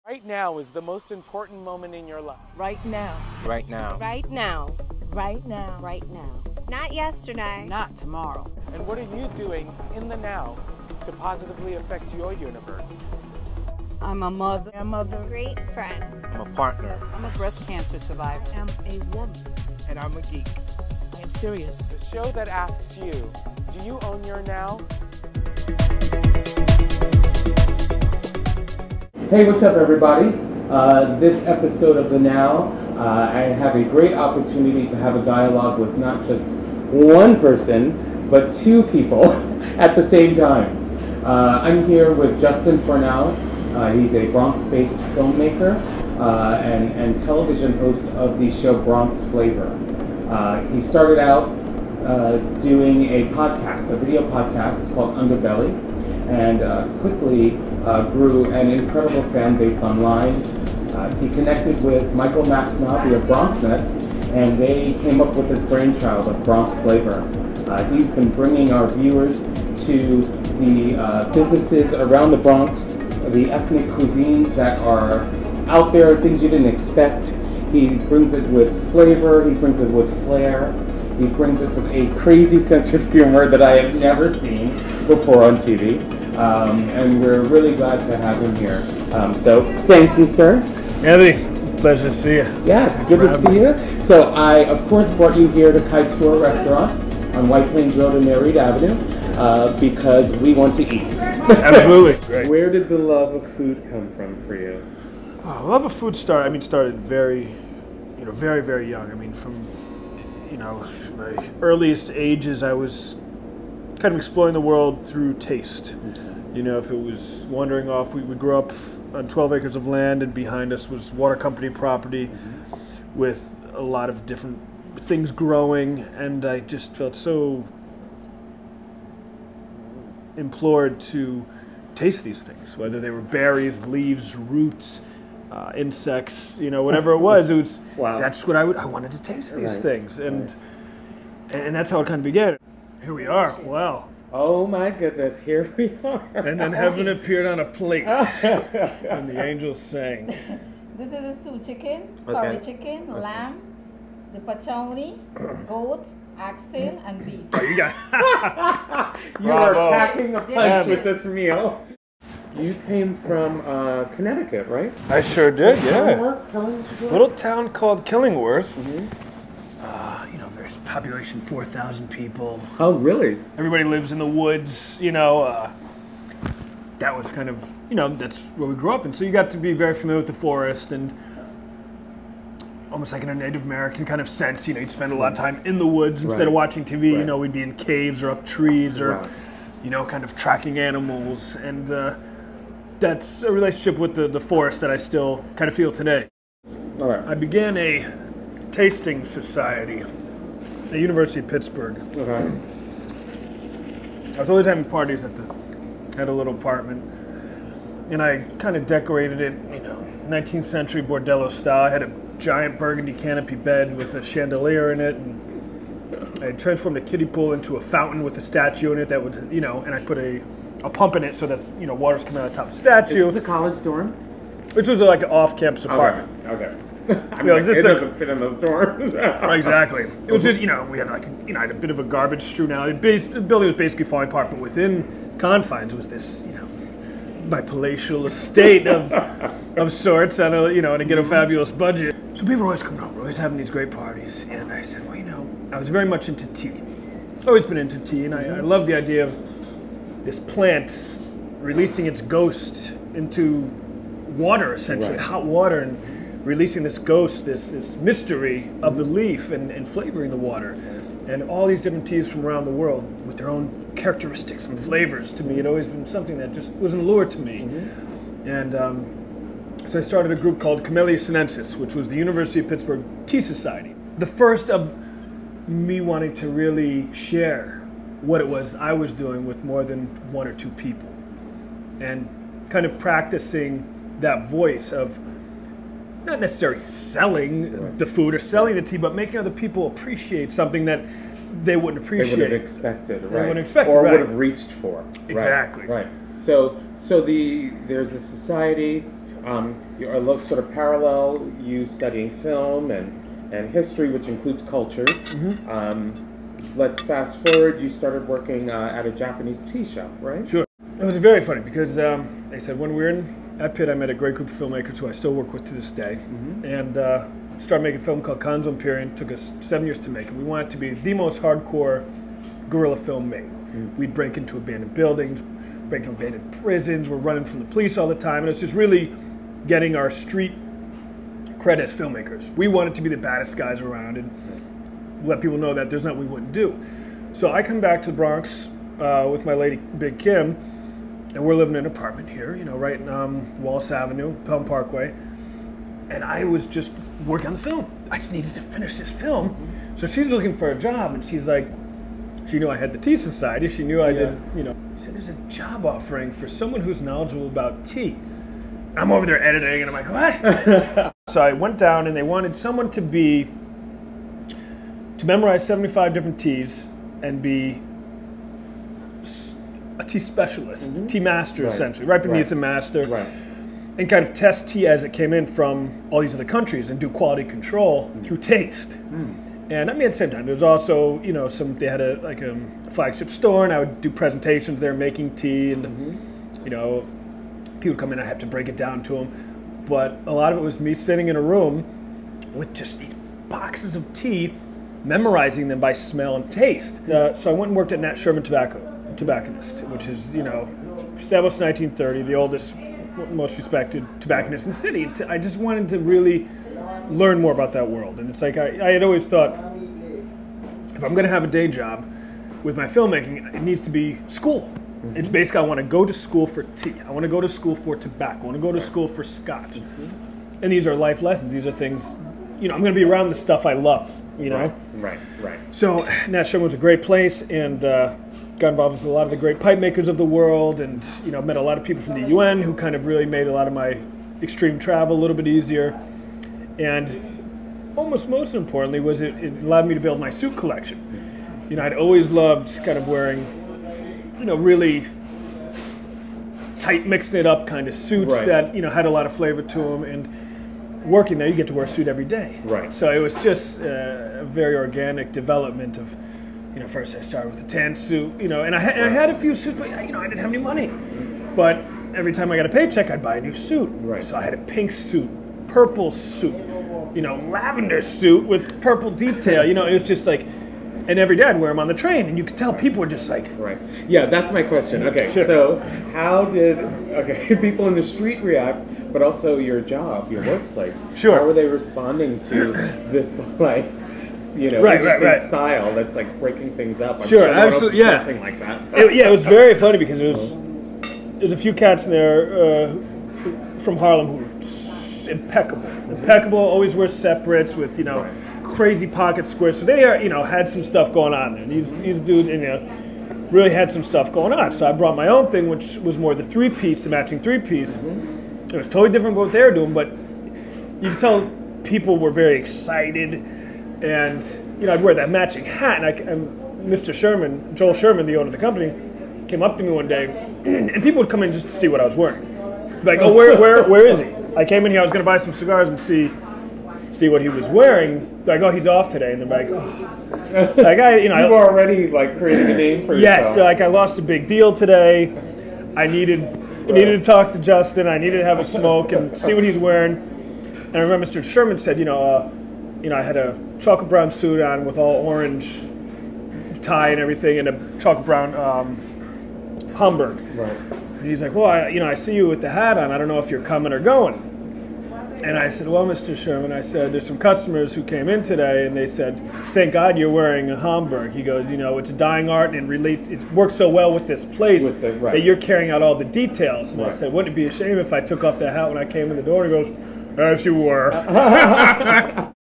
Right now is the most important moment in your life. Right now. Right now. Right now. Right now. Right now. Not yesterday. Not tomorrow. And what are you doing in the now to positively affect your universe? I'm a mother. Great friend. I'm a partner. I'm a breast cancer survivor. I'm a woman. And I'm a geek. I'm serious. The show that asks you, do you own your now? Hey, what's up, everybody? This episode of The Now, I have a great opportunity to have a dialogue with not just one person, but two people at the same time. I'm here with Justin Fornell. He's a Bronx-based filmmaker and television host of the show Bronx Flavor. He started out doing a podcast, a video podcast called Underbelly, and quickly grew an incredible fan base online. He connected with Michael Maxnabi of BronxNet, and they came up with this brainchild of Bronx Flavor. He's been bringing our viewers to the businesses around the Bronx, the ethnic cuisines that are out there, things you didn't expect. He brings it with flavor, he brings it with flair, he brings it with a crazy sense of humor that I have never seen before on TV. And we're really glad to have him here. So thank you, sir. Anthony, pleasure to see you. Yes, good to see you. So I, of course, brought you here to Kaitor Restaurant on White Plains Road and Merritt Avenue because we want to eat. Absolutely. Great. Where did the love of food come from for you? Love of food started very, very, very young. I mean, from, my earliest ages, I was kind of exploring the world through taste. If it was wandering off, we grew up on 12 acres of land, and behind us was water company property with a lot of different things growing, and I just felt so implored to taste these things, whether they were berries, leaves, roots, insects, whatever it was. Wow. That's what I wanted to taste these things, and that's how it kind of began. Here we are. Wow. Oh my goodness, here we are. And then heaven appeared on a plate, and the angels sang. This is a stew chicken, curry chicken, lamb, the pachoni, goat, oxtail, and beef. Oh, you got You are packing a punch with this meal. You came from Connecticut, right? I sure did, yeah. Killingworth? Little town called Killingworth. There's population 4,000 people. Oh, really? Everybody lives in the woods, That was kind of, that's where we grew up. And so you got to be very familiar with the forest, and almost like in a Native American kind of sense, you'd spend a lot of time in the woods instead of watching TV. We'd be in caves or up trees or, kind of tracking animals. And that's a relationship with the forest that I still kind of feel today. All right. I began a tasting society at the University of Pittsburgh. Okay. I was always having parties at a little apartment, and I kind of decorated it, 19th century bordello style. I had a giant burgundy canopy bed with a chandelier in it, and I transformed a kiddie pool into a fountain with a statue in it that would, and I put a pump in it so that, water's coming out of the top of the statue. Is this a college dorm? Which was like an off-campus apartment. Okay. It doesn't fit in those dorms. Exactly. It was just, we had I had a bit of a garbage strewn alley. The building was basically falling apart, but within confines was this, my palatial estate of sorts on a, and to get a fabulous budget. So people were always coming over, always having these great parties. And I said, well, I was very much into tea. Always been into tea, and I love the idea of this plant releasing its ghost into water, essentially, hot water, and releasing this ghost, this mystery of the leaf and flavoring the water. And all these different teas from around the world with their own characteristics and flavors. To me, it always been something that just was an allure to me. And so I started a group called Camellia Sinensis, which was the University of Pittsburgh Tea Society. The first of me wanting to really share what it was I was doing with more than one or two people. And kind of practicing that voice of not necessarily selling the food or selling the tea, but making other people appreciate something that they wouldn't appreciate. They would have expected, right? They wouldn't expect, or right. would have reached for. Exactly. Right. So there's a society. You are sort of parallel, you studying film and history, which includes cultures. Let's fast forward. You started working at a Japanese tea shop, right? Sure. It was very funny because they said when we were at Pitt, I met a great group of filmmakers who I still work with to this day, and started making a film called Kanzo Imperium. It took us 7 years to make it. We wanted it to be the most hardcore guerrilla film made. We'd break into abandoned buildings, break into abandoned prisons. We're running from the police all the time, and it's just really getting our street cred as filmmakers. We wanted to be the baddest guys around and let people know that there's nothing we wouldn't do. So I come back to the Bronx with my lady, Big Kim, and we're living in an apartment here, you know, right in Wallace Avenue, Pelham Parkway. And I was just working on the film. I just needed to finish this film. So she's looking for a job, and she's like, she knew I had the Tea Society. She knew I did, you know. She said, there's a job offering for someone who's knowledgeable about tea. I'm over there editing, and I'm like, what? So I went down, and they wanted someone to memorize 75 different teas and be a tea specialist, tea master, essentially, right beneath the master, and kind of test tea as it came in from all these other countries and do quality control through taste. And I mean, at the same time, there's also, you know, they had a flagship store, and I would do presentations there making tea, and you know, people would come in, I'd have to break it down to them. But a lot of it was me sitting in a room with just these boxes of tea, memorizing them by smell and taste. So I went and worked at Nat Sherman Tobacconist, which is, you know, established in 1930, the oldest, most respected tobacconist in the city. I just wanted to really learn more about that world. And it's like I had always thought, if I'm going to have a day job with my filmmaking, it needs to be school. It's basically, I want to go to school for tea. I want to go to school for tobacco. I want to go to school for scotch. And these are life lessons. These are things, you know, I'm going to be around the stuff I love, you know? Right. So Nat Sherman was a great place, and got involved with a lot of the great pipe makers of the world, and, you know, met a lot of people from the UN who kind of really made a lot of my extreme travel a little bit easier. And almost most importantly was it allowed me to build my suit collection. You know, I'd always loved kind of wearing, you know, really tight, mixing it up kind of suits that, you know, had a lot of flavor to them. And working there, you get to wear a suit every day. So it was just a very organic development of, you know, first I started with a tan suit, you know, and I had a few suits, but, you know, I didn't have any money. But every time I got a paycheck, I'd buy a new suit. So I had a pink suit, purple suit, you know, lavender suit with purple detail. You know, it was just like, and every day I'd wear them on the train, and you could tell people were just like... Yeah, that's my question. Okay, so how did people in the street react, but also your job, your workplace? How were they responding to this, like, you know, interesting style that's like breaking things up? I'm sure absolutely, like that. It was very funny because there's a few cats in there from Harlem who were impeccable, always wear separates with, you know, crazy pocket squares. So they are, you know, had some stuff going on there. These dudes, you know, really had some stuff going on. So I brought my own thing, which was more the three-piece, the matching three-piece. It was totally different from what they were doing, but you could tell people were very excited. And, you know, I'd wear that matching hat, and Mr. Sherman, Joel Sherman, the owner of the company, came up to me one day, and people would come in just to see what I was wearing. Like, oh, where is he? I came in here, I was going to buy some cigars and see what he was wearing. Like, oh, he's off today, and they're like, oh. Like, you know, you were already like creating a name for yourself. Yes, they're like, I lost a big deal today. I needed to talk to Justin. I needed to have a smoke and see what he's wearing. And I remember Mr. Sherman said, you know, I had a chocolate brown suit on with all orange tie and everything, and a chocolate brown Hamburg. And he's like, well, I see you with the hat on. I don't know if you're coming or going. And I said, well, Mr. Sherman, I said, there's some customers who came in today, and they said, thank God you're wearing a Hamburg. He goes, you know, it's a dying art, and it works so well with this place that you're carrying out all the details. And I said, wouldn't it be a shame if I took off that hat when I came in the door? And he goes, as you were.